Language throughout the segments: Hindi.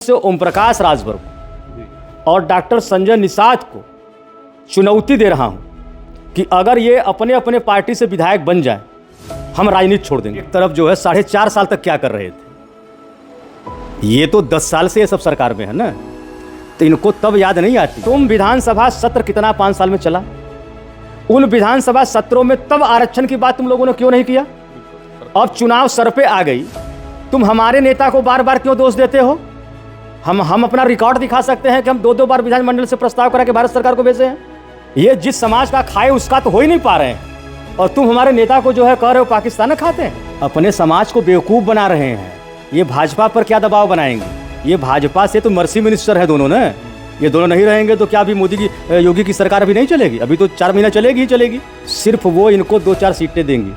से ओम प्रकाश राजभर को और डॉक्टर संजय निषाद को चुनौती दे रहा हूं कि अगर ये अपने अपने पार्टी से विधायक बन जाए, हम राजनीति छोड़ देंगे। एक तरफ जो है 4.5 साल तक क्या कर रहे थे, ये तो 10 साल से ये सब सरकार में है ना, तो इनको तब याद नहीं आती। तुम विधानसभा सत्र कितना 5 साल में चला, उन विधानसभा सत्रों में तब आरक्षण की बात तुम लोगों ने क्यों नहीं किया? अब चुनाव सर पे आ गई, तुम हमारे नेता को बार बार क्यों दोष देते हो? हम अपना रिकॉर्ड दिखा सकते हैं कि हम 2-2 बार विधानमंडल से प्रस्ताव करा के भारत सरकार को भेजे हैं। ये जिस समाज का खाए उसका तो हो ही नहीं पा रहे हैं, और तुम हमारे नेता को जो है कह रहे हो पाकिस्तान खाते हैं। अपने समाज को बेवकूफ़ बना रहे हैं। ये भाजपा पर क्या दबाव बनाएंगे? ये भाजपा से तो मर्सी मिनिस्टर है दोनों ना, ये दोनों नहीं रहेंगे तो क्या अभी मोदी की योगी की सरकार अभी नहीं चलेगी? अभी तो 4 महीना चलेगी ही चलेगी। सिर्फ वो इनको 2-4 सीटें देंगी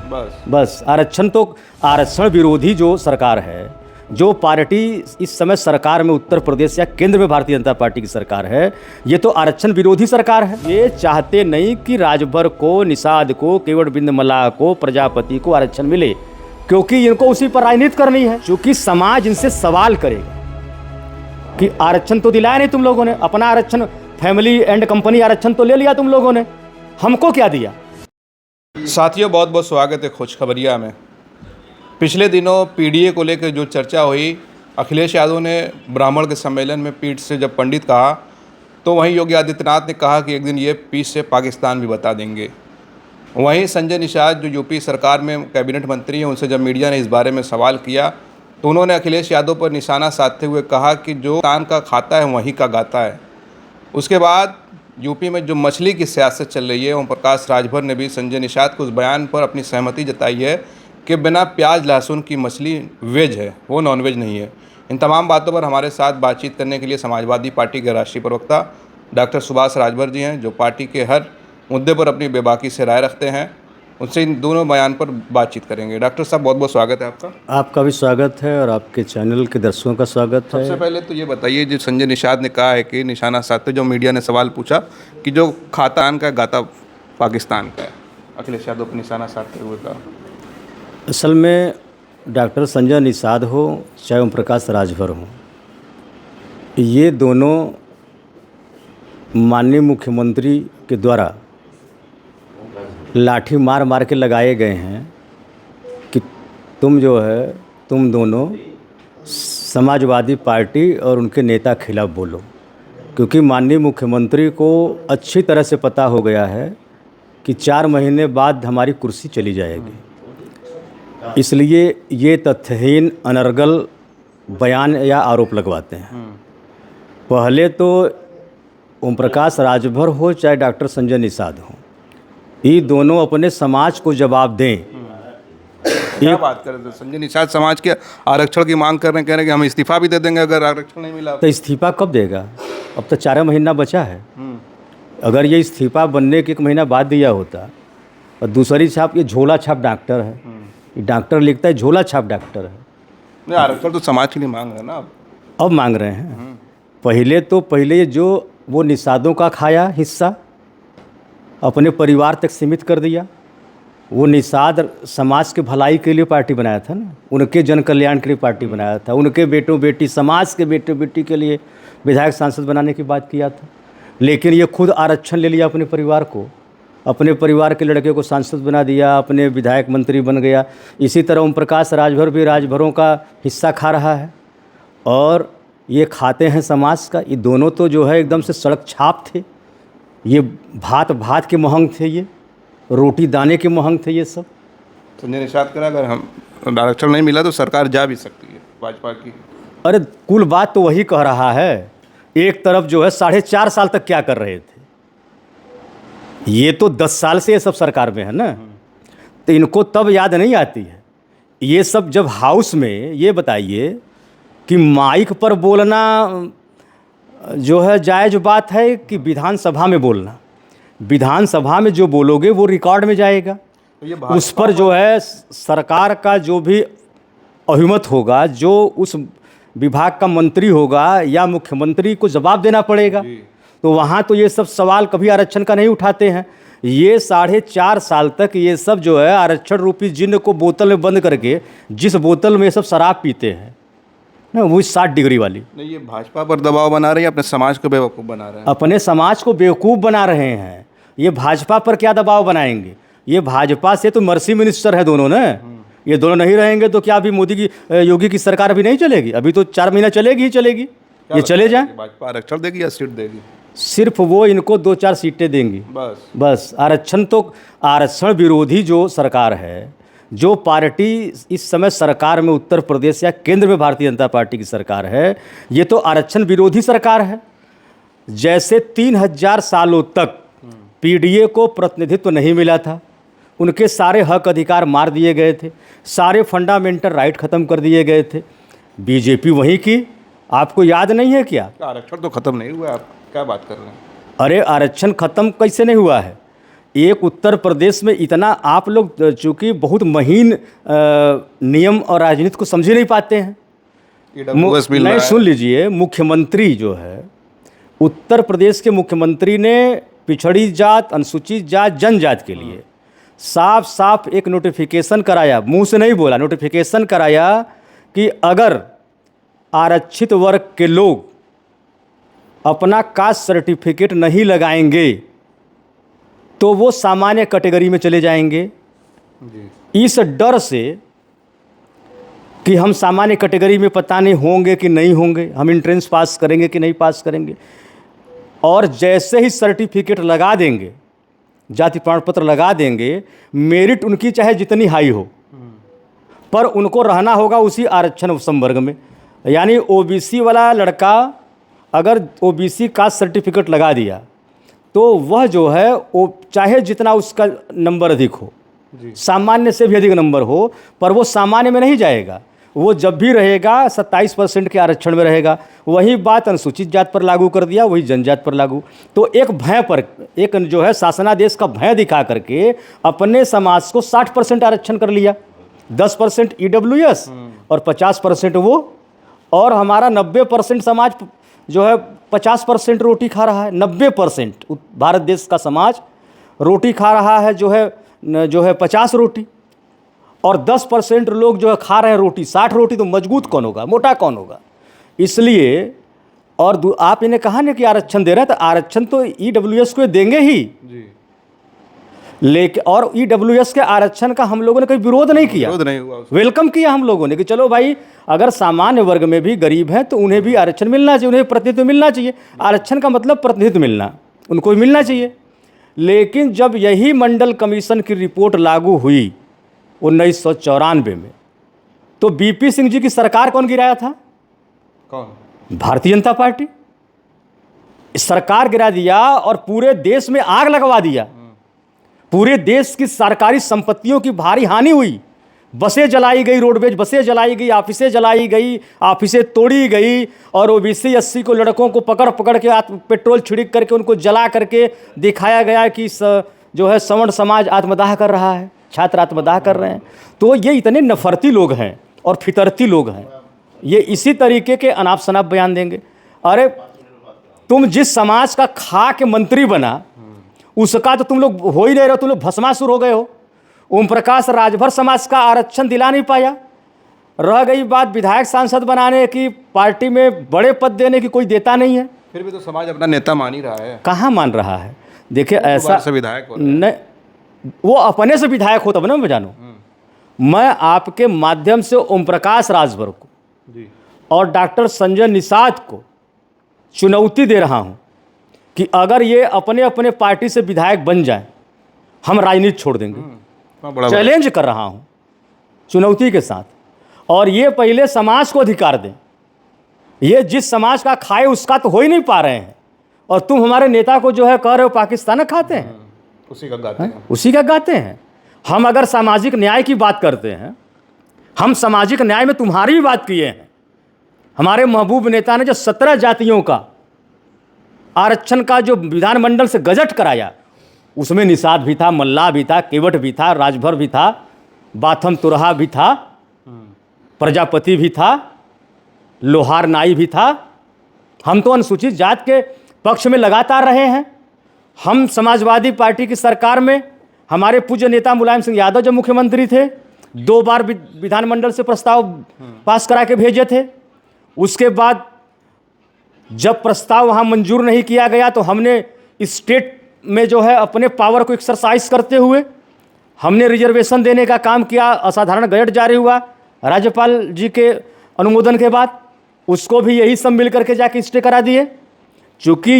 बस। आरक्षण विरोधी जो सरकार है, जो पार्टी इस समय सरकार में उत्तर प्रदेश या केंद्र में भारतीय जनता पार्टी की सरकार है, ये तो आरक्षण विरोधी सरकार है। ये चाहते नहीं कि राजभर को, निषाद को, केवट बिंद मल्लाह को, प्रजापति को आरक्षण मिले, क्योंकि इनको उसी पर राजनीति करनी है। क्योंकि समाज इनसे सवाल करेगा कि आरक्षण तो दिलाया नहीं तुम लोगों ने, अपना आरक्षण फैमिली एंड कंपनी आरक्षण तो ले लिया तुम लोगों ने, हमको क्या दिया? साथियों, बहुत बहुत स्वागत है खुशखबरिया में। पिछले दिनों पीडीए को लेकर जो चर्चा हुई, अखिलेश यादव ने ब्राह्मण के सम्मेलन में पीठ से जब पंडित कहा, तो वहीं योगी आदित्यनाथ ने कहा कि एक दिन ये पीठ से पाकिस्तान भी बता देंगे। वहीं संजय निषाद जो यूपी सरकार में कैबिनेट मंत्री हैं, उनसे जब मीडिया ने इस बारे में सवाल किया तो उन्होंने अखिलेश यादव पर निशाना साधते हुए कहा कि जो तान का खाता है वहीं का गाता है। उसके बाद यूपी में जो मछली की सियासत चल रही है, ओम प्रकाश राजभर ने भी संजय निषाद को उस बयान पर अपनी सहमति जताई है कि बिना प्याज लहसुन की मछली वेज है, वो नॉनवेज नहीं है। इन तमाम बातों पर हमारे साथ बातचीत करने के लिए समाजवादी पार्टी के राष्ट्रीय प्रवक्ता डॉक्टर सुभाष राजभर जी हैं, जो पार्टी के हर मुद्दे पर अपनी बेबाकी से राय रखते हैं। उनसे इन दोनों बयान पर बातचीत करेंगे। डॉक्टर साहब, बहुत बहुत स्वागत है आपका। आपका भी स्वागत है और आपके चैनल के दर्शकों का स्वागत है। सबसे पहले तो ये बताइए, जो संजय निषाद ने कहा है कि निशाना साधते, जो मीडिया ने सवाल पूछा कि जो खाता का गाता पाकिस्तान का है, अखिलेश यादव पर निशाना साधते हुए कहा। असल में डॉक्टर संजय निषाद हो चाहे ओम प्रकाश राजभर हो, ये दोनों माननीय मुख्यमंत्री के द्वारा लाठी मार मार के लगाए गए हैं कि तुम दोनों समाजवादी पार्टी और उनके नेता खिलाफ बोलो, क्योंकि माननीय मुख्यमंत्री को अच्छी तरह से पता हो गया है कि 4 महीने बाद हमारी कुर्सी चली जाएगी। इसलिए ये तथ्यहीन अनर्गल बयान या आरोप लगवाते हैं। पहले तो ओम प्रकाश राजभर हो चाहे डॉक्टर संजय निषाद हो, ये दोनों अपने समाज को जवाब दें। क्या बात कर रहे थे? संजय निषाद समाज के आरक्षण की मांग कर रहे हैं, कह रहे हैं कि हम इस्तीफा भी दे देंगे अगर आरक्षण नहीं मिला। तो इस्तीफा कब देगा? अब तो 4 महीना बचा है। अगर ये इस्तीफा बनने के 1 महीना बाद दिया होता, और दूसरी छाप, ये झोला छाप डॉक्टर है, ये डॉक्टर लिखता है, झोला छाप डॉक्टर है। नहीं, आरक्षण तो समाज के लिए मांग रहे हैं ना, अब मांग रहे हैं। पहले जो वो निषादों का खाया हिस्सा अपने परिवार तक सीमित कर दिया। वो निषाद समाज के भलाई के लिए पार्टी बनाया था ना, उनके जन कल्याण के लिए पार्टी बनाया था, उनके बेटों बेटी, समाज के बेटों बेटी के लिए विधायक सांसद बनाने की बात किया था। लेकिन ये खुद आरक्षण ले लिया अपने परिवार को, अपने परिवार के लड़के को सांसद बना दिया, अपने विधायक मंत्री बन गया। इसी तरह ओम प्रकाश राजभर भी राजभरों का हिस्सा खा रहा है, और ये खाते हैं समाज का। ये दोनों तो जो है एकदम से सड़क छाप थे। ये भात के महंग थे, ये रोटी दाने के महंग थे ये सब। संजय निषाद कह रहा अगर हम आरक्षण नहीं मिला तो सरकार जा भी सकती है भाजपा की। अरे कुल बात तो वही कह रहा है। एक तरफ जो है 4.5 साल तक क्या कर रहे थे, ये तो 10 साल से ये सब सरकार में है ना, तो इनको तब याद नहीं आती है ये सब। जब हाउस में, ये बताइए कि माइक पर बोलना जो है जायज़ बात है कि विधानसभा में बोलना? विधानसभा में जो बोलोगे वो रिकॉर्ड में जाएगा, तो उस पर जो है सरकार का जो भी अभिमत होगा, जो उस विभाग का मंत्री होगा या मुख्यमंत्री को जवाब देना पड़ेगा। तो वहाँ तो ये सब सवाल कभी आरक्षण का नहीं उठाते हैं। ये 4.5 साल तक ये सब जो है आरक्षण रूपी जिन्न को बोतल में बंद करके, जिस बोतल में ये सब शराब पीते हैं, ना, वो 60 डिग्री वाली। नहीं, ये भाजपा पर दबाव बना रहे हैं, अपने समाज को बेवकूफ़ बना रहे हैं। अपने समाज को बेवकूफ़ बना रहे हैं। ये भाजपा पर क्या दबाव बनाएंगे? ये भाजपा से तो मर्सी मिनिस्टर है दोनों ना। ये दोनों नहीं रहेंगे तो क्या अभी मोदी की योगी की सरकार अभी नहीं चलेगी? अभी तो 4 महीना चलेगी ही चलेगी। ये चले जाएं। भाजपा आरक्षण देगी या सीट देगी? सिर्फ वो इनको 2-4 सीटें देंगी बस। आरक्षण विरोधी जो सरकार है, जो पार्टी इस समय सरकार में उत्तर प्रदेश या केंद्र में भारतीय जनता पार्टी की सरकार है, ये तो आरक्षण विरोधी सरकार है। जैसे 3000 सालों तक पीडीए को प्रतिनिधित्व नहीं मिला था, उनके सारे हक अधिकार मार दिए गए थे, सारे फंडामेंटल राइट खत्म कर दिए गए थे। बीजेपी वहीं की, आपको याद नहीं है क्या? आरक्षण तो खत्म नहीं हुआ, आप क्या बात कर रहे हैं? अरे आरक्षण खत्म कैसे नहीं हुआ है? एक उत्तर प्रदेश में इतना आप लोग चूँकि बहुत महीन नियम और राजनीति को समझ नहीं पाते हैं। नहीं, सुन लीजिए, मुख्यमंत्री जो है उत्तर प्रदेश के मुख्यमंत्री ने पिछड़ी जात, अनुसूचित जात, जनजात के लिए साफ साफ एक नोटिफिकेशन कराया, मुंह से नहीं बोला, नोटिफिकेशन कराया कि अगर आरक्षित वर्ग के लोग अपना कास्ट सर्टिफिकेट नहीं लगाएंगे तो वो सामान्य कैटेगरी में चले जाएंगे। इस डर से कि हम सामान्य कैटेगरी में पता नहीं होंगे कि नहीं होंगे, हम एंट्रेंस पास करेंगे कि नहीं पास करेंगे, और जैसे ही सर्टिफिकेट लगा देंगे, जाति प्रमाण पत्र लगा देंगे, मेरिट उनकी चाहे जितनी हाई हो, पर उनको रहना होगा उसी आरक्षण संवर्ग में। यानी ओबीसी वाला लड़का अगर ओबीसी कास्ट सर्टिफिकेट लगा दिया तो वह जो है वो चाहे जितना उसका नंबर अधिक हो, सामान्य से भी अधिक नंबर हो, पर वो सामान्य में नहीं जाएगा। वो जब भी रहेगा 27% के आरक्षण में रहेगा। वही बात अनुसूचित जात पर लागू कर दिया, वही जनजात पर लागू। तो एक भय पर, एक जो है शासनादेश का भय दिखा करके अपने समाज को 60% आरक्षण कर लिया, 10% ईडब्ल्यूएस और 50% वो, और हमारा 90% समाज जो है 50% रोटी खा रहा है। 90% भारत देश का समाज रोटी खा रहा है, जो है 50 रोटी, और 10% लोग जो है खा रहे हैं रोटी 60 रोटी। तो मजबूत कौन होगा, मोटा कौन होगा? इसलिए, और आप इन्हें कहा ना कि आरक्षण दे रहे हैं, तो आरक्षण तो ईडब्ल्यूएस को देंगे ही जी। लेकिन और ईडब्ल्यूएस के आरक्षण का हम लोगों ने कोई विरोध नहीं किया, वेलकम किया हम लोगों ने कि चलो भाई, अगर सामान्य वर्ग में भी गरीब हैं तो उन्हें भी आरक्षण मिलना चाहिए, उन्हें प्रतिनिधित्व मिलना चाहिए। आरक्षण का मतलब प्रतिनिधित्व मिलना, उनको भी मिलना चाहिए। लेकिन जब यही मंडल कमीशन की रिपोर्ट लागू हुई 1994 में, तो बीपी सिंह जी की सरकार कौन गिराया था? कौन? भारतीय जनता पार्टी। सरकार गिरा दिया और पूरे देश में आग लगवा दिया। पूरे देश की सरकारी संपत्तियों की भारी हानि हुई। बसें जलाई गई, रोडवेज बसें जलाई गई, ऑफिसें जलाई गई, ऑफिसें तोड़ी गई, और ओबीसी एससी को लड़कों को पकड़ पकड़ के पेट्रोल छिड़क करके उनको जला करके दिखाया गया कि जो है सवर्ण समाज आत्मदाह कर रहा है, छात्र आत्मदाह कर रहे हैं। तो ये इतने नफरती लोग हैं और फितरती लोग हैं, ये इसी तरीके के अनाप शनाप बयान देंगे। अरे तुम जिस समाज का खा के मंत्री बना, उसका तो तुम लोग हो ही नहीं रहे, तुम लोग भस्मासुर हो गए हो। ओम प्रकाश राजभर समाज का आरक्षण दिला नहीं पाया। रह गई बात विधायक सांसद बनाने की, पार्टी में बड़े पद देने की कोई देता नहीं है। फिर भी तो समाज अपना नेता मान ही रहा है। कहाँ मान रहा है? देखिए ऐसा विधायक नहीं, वो अपने से विधायक होता ना, मैं जानू। मैं आपके माध्यम से ओम प्रकाश राजभर को और डॉक्टर संजय निषाद को चुनौती दे रहा हूँ कि अगर ये अपने अपने पार्टी से विधायक बन जाए, हम राजनीति छोड़ देंगे। चैलेंज कर रहा हूँ चुनौती के साथ। और ये पहले समाज को अधिकार दें। ये जिस समाज का खाए उसका तो हो ही नहीं पा रहे हैं, और तुम हमारे नेता को जो है कह रहे हो पाकिस्तान खाते हैं, उसी का गाते हैं, उसी का गाते हैं। हम अगर सामाजिक न्याय की बात करते हैं, हम सामाजिक न्याय में तुम्हारी भी बात किए हैं। हमारे महबूब नेता ने जो 17 जातियों का आरक्षण का जो विधानमंडल से गजट कराया, उसमें निषाद भी था, मल्ला भी था, केवट भी था, राजभर भी था, बाथम तुरहा भी था, प्रजापति भी था, लोहार नाई भी था। हम तो अनुसूचित जात के पक्ष में लगातार रहे हैं। हम समाजवादी पार्टी की सरकार में हमारे पूज्य नेता मुलायम सिंह यादव जब मुख्यमंत्री थे, 2 बार विधानमंडल से प्रस्ताव पास करा के भेजे थे। उसके बाद जब प्रस्ताव वहाँ मंजूर नहीं किया गया तो हमने स्टेट में जो है अपने पावर को एक्सरसाइज करते हुए हमने रिजर्वेशन देने का काम किया। असाधारण गजट जारी हुआ राज्यपाल जी के अनुमोदन के बाद, उसको भी यही सब मिल करके जाके स्टे करा दिए। चूँकि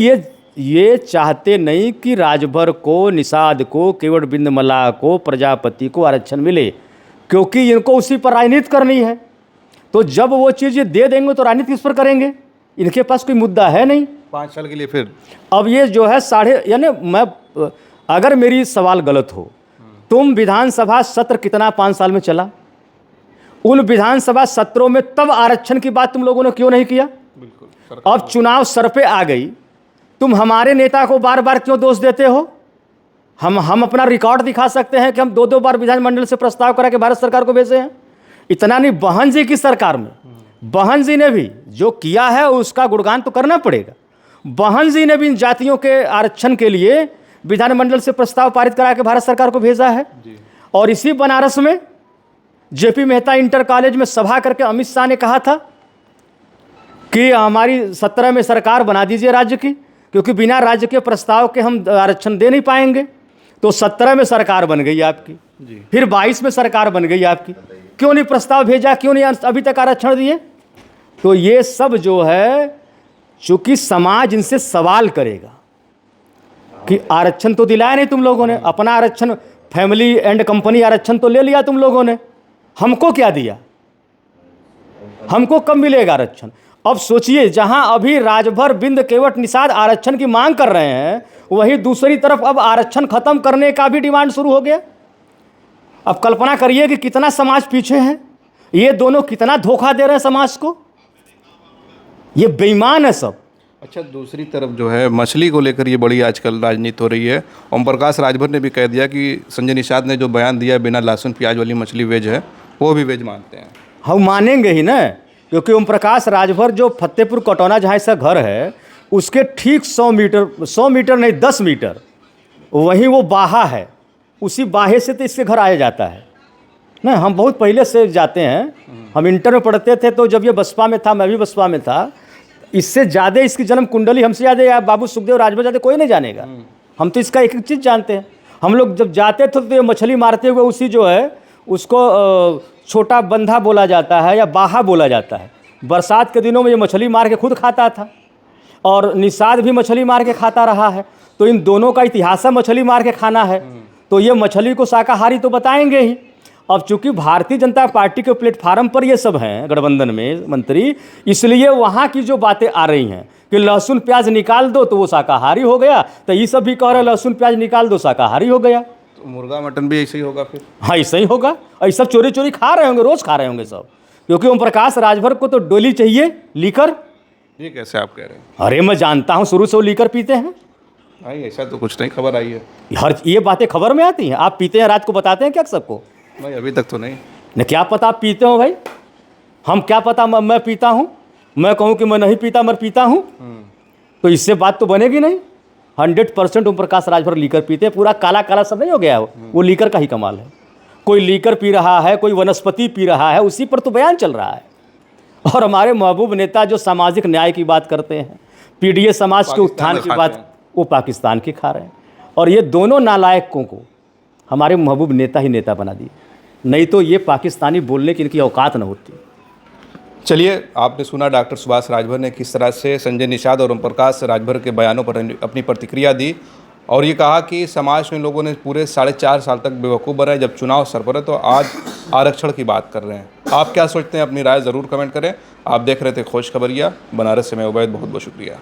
ये चाहते नहीं कि राजभर को, निषाद को, केवट बिंद मल्लाह को, प्रजापति को आरक्षण मिले, क्योंकि इनको उसी पर राजनीति करनी है। तो जब वो चीज़ ये दे देंगे तो राजनीति किस पर करेंगे? इनके पास कोई मुद्दा है नहीं 5 साल के लिए। फिर अब ये जो है यानी मैं, अगर मेरी सवाल गलत हो, तुम विधानसभा सत्र कितना 5 साल में चला? उन विधानसभा सत्रों में तब आरक्षण की बात तुम लोगों ने क्यों नहीं किया? बिल्कुल। अब चुनाव सर पे आ गई, तुम हमारे नेता को बार बार क्यों दोष देते हो? हम अपना रिकॉर्ड दिखा सकते हैं कि हम 2-2 बार विधानमंडल से प्रस्ताव करा के भारत सरकार को भेजे हैं। इतना नहीं, बहन जी की सरकार में बहन जी ने भी जो किया है उसका गुणगान तो करना पड़ेगा। बहन जी ने भी इन जातियों के आरक्षण के लिए विधानमंडल से प्रस्ताव पारित करा के भारत सरकार को भेजा है। और इसी बनारस में जेपी मेहता इंटर कॉलेज में सभा करके अमित शाह ने कहा था कि हमारी 17 में सरकार बना दीजिए राज्य की, क्योंकि बिना राज्य के प्रस्ताव के हम आरक्षण दे नहीं पाएंगे। तो 17 में सरकार बन गई आपकी, फिर 22 में सरकार बन गई आपकी। क्यों नहीं प्रस्ताव भेजा, क्यों नहीं अभी तक आरक्षण दिए? तो ये सब जो है, चूंकि समाज इनसे सवाल करेगा कि आरक्षण तो दिलाया नहीं तुम लोगों ने, अपना आरक्षण फैमिली एंड कंपनी आरक्षण तो ले लिया तुम लोगों ने, हमको क्या दिया? हमको कब मिलेगा आरक्षण? अब सोचिए, जहां अभी राजभर, बिंद, केवट, निषाद आरक्षण की मांग कर रहे हैं, वहीं दूसरी तरफ अब आरक्षण खत्म करने का भी डिमांड शुरू हो गया। अब कल्पना करिए कि कितना समाज पीछे है, ये दोनों कितना धोखा दे रहे हैं समाज को, ये बेईमान है सब। अच्छा, दूसरी तरफ जो है मछली को लेकर ये बड़ी आजकल राजनीति हो रही है। ओम प्रकाश राजभर ने भी कह दिया कि संजय निषाद ने जो बयान दिया बिना लहसुन प्याज वाली मछली वेज है, वो भी वेज मानते हैं। हम मानेंगे ही ना, क्योंकि ओम प्रकाश राजभर जो फतेहपुर कटौना जहाँ इसका घर है, उसके ठीक 100 मीटर नहीं 10 मीटर वहीं वो बाहा है, उसी बाहे से तो इसके घर आया जाता है ना। हम बहुत पहले से जाते हैं, हम इंटर में पढ़ते थे, तो जब ये बसपा में था, मैं भी बसपा में था, इससे ज़्यादा इसकी जन्म कुंडली हमसे ज़्यादा या बाबू सुखदेव राजभर ज़्यादा कोई नहीं जानेगा। हम तो इसका एक एक चीज़ जानते हैं। हम लोग जब जाते थे तो ये मछली मारते हुए उसी जो है उसको छोटा बंधा बोला जाता है या बाहा बोला जाता है। बरसात के दिनों में ये मछली मार के खुद खाता था, और निषाद भी मछली मार के खाता रहा है। तो इन दोनों का इतिहास है मछली मार के खाना है, तो ये मछली को शाकाहारी तो बताएंगे ही। अब चूंकि भारतीय जनता पार्टी के प्लेटफार्म पर ये सब हैं गठबंधन में मंत्री, इसलिए वहाँ की जो बातें आ रही हैं कि लहसुन प्याज निकाल दो तो वो शाकाहारी हो गया, तो ये सब भी कह रहे हैं लहसुन प्याज निकाल दो शाकाहारी हो गया। तो मुर्गा मटन भी ऐसे ही होगा फिर? हाँ, ऐसा ही होगा। और सब चोरी चोरी खा रहे होंगे, रोज़ खा रहे होंगे सब, क्योंकि ओम प्रकाश राजभर को तो डोली चाहिए लीकर। ये कैसे आप कह रहे हैं? अरे मैं जानता हूँ, शुरू से वो लीकर पीते हैं। भाई ऐसा तो कुछ नहीं, खबर आई है। हर ये बातें खबर में आती हैं। आप पीते हैं, रात को बताते हैं क्या सबको? भाई अभी तक तो नहीं। न क्या पता आप पीते हो भाई, हम क्या पता मैं पीता हूँ, मैं कहूँ कि मैं नहीं पीता, मैं पीता हूँ, तो इससे बात तो बनेगी नहीं। 100% ओम प्रकाश राजभर लीकर पीते हैं। पूरा काला काला सब नहीं हो गया वो लीकर का ही कमाल है। कोई लीकर पी रहा है, कोई वनस्पति पी रहा है, उसी पर तो बयान चल रहा है। और हमारे महबूब नेता जो सामाजिक न्याय की बात करते हैं, पीडीए समाज के उत्थान की बात, वो पाकिस्तान की खा रहे हैं। और ये दोनों नालायकों को हमारे महबूब नेता ही नेता बना दिए, नहीं तो ये पाकिस्तानी बोलने की इनकी औकात न होती। चलिए, आपने सुना डॉक्टर सुभाष राजभर ने किस तरह से संजय निषाद और ओम प्रकाश राजभर के बयानों पर अपनी प्रतिक्रिया दी, और ये कहा कि समाज में लोगों ने पूरे 4.5 साल तक बेवकूफ़ बनाए, जब चुनाव सर पर है तो आज आरक्षण की बात कर रहे हैं। आप क्या सोचते हैं? अपनी राय ज़रूर कमेंट करें। आप देख रहे थे खोज खबरिया बनारस से, मैं उबैद, बहुत बहुत शुक्रिया।